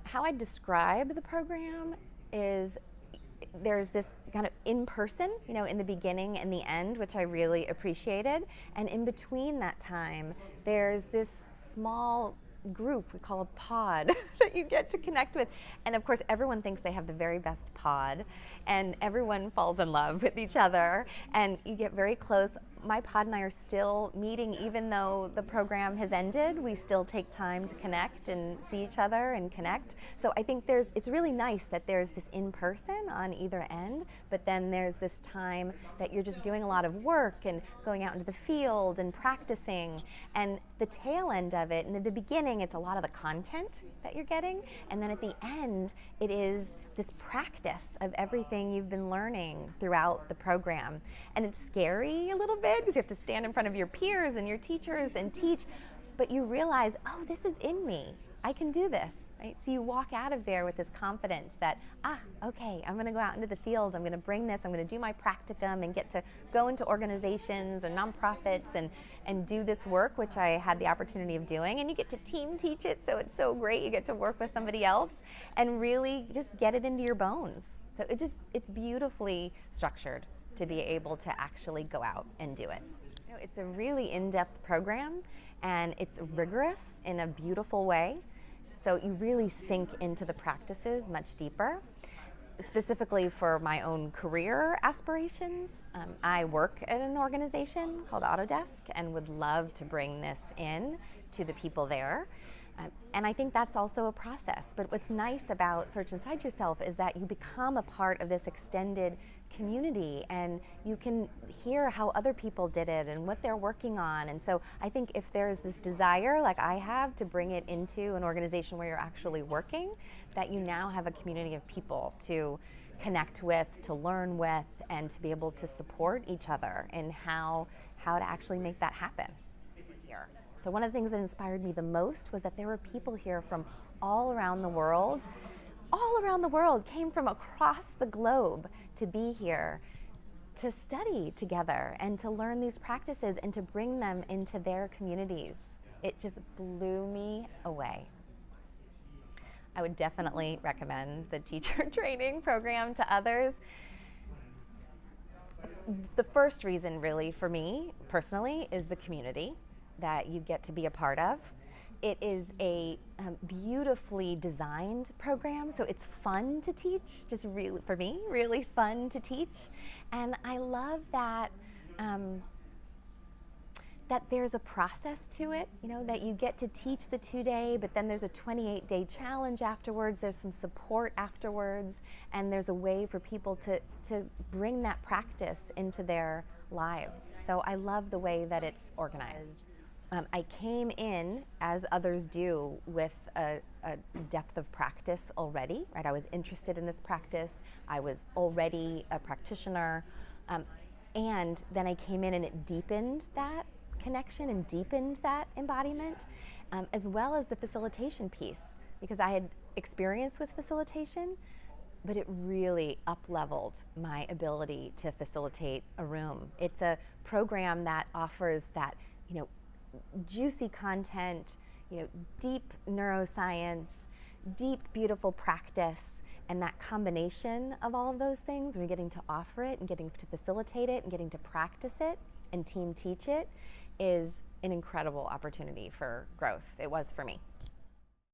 How I describe the program is there's this kind of in person, in the beginning and the end, which I really appreciated. And in between that time, there's this small group we call a pod that you get to connect with. And of course, everyone thinks they have the very best pod, and everyone falls in love with each other, and you get very close. My pod and I are still meeting, even though the program has ended. We still take time to connect and see each other and connect. So I think it's really nice that there's this in person on either end, but then there's this time that you're just doing a lot of work and going out into the field and practicing. And the tail end of it, and in the beginning, it's a lot of the content that you're getting, and then at the end, it is this practice of everything you've been learning throughout the program. And it's scary a little bit because you have to stand in front of your peers and your teachers and teach, but you realize, oh, this is in me. I can do this, right? So you walk out of there with this confidence that, okay, I'm gonna go out into the field, I'm gonna bring this, I'm gonna do my practicum and get to go into organizations and nonprofits and do this work, which I had the opportunity of doing. And you get to team teach it, so it's so great. You get to work with somebody else and really just get it into your bones. So it's beautifully structured to be able to actually go out and do it. It's a really in-depth program, and it's rigorous in a beautiful way. So you really sink into the practices much deeper. Specifically for my own career aspirations, I work at an organization called Autodesk and would love to bring this in to the people there. And I think that's also a process. But what's nice about Search Inside Yourself is that you become a part of this extended community, and you can hear how other people did it and what they're working on. And so I think if there's this desire, like I have, to bring it into an organization where you're actually working, that you now have a community of people to connect with, to learn with, and to be able to support each other in how to actually make that happen here. So one of the things that inspired me the most was that there were people here from all around the world, came from across the globe to be here to study together and to learn these practices and to bring them into their communities. It just blew me away. I would definitely recommend the teacher training program to others. The first reason really for me personally is the community that you get to be a part of. It is a beautifully designed program, so it's fun to teach, just really, for me, really fun to teach. And I love that that there's a process to it, that you get to teach the 2-day, but then there's a 28-day challenge afterwards, there's some support afterwards, and there's a way for people to bring that practice into their lives. So I love the way that it's organized. I came in, as others do, with a depth of practice already, right? I was interested in this practice. I was already a practitioner. And then I came in and it deepened that connection and deepened that embodiment, as well as the facilitation piece, because I had experience with facilitation, but it really up-leveled my ability to facilitate a room. It's a program that offers that, juicy content, deep neuroscience, deep, beautiful practice, and that combination of all of those things, we're getting to offer it and getting to facilitate it and getting to practice it and team teach it, is an incredible opportunity for growth. It was for me.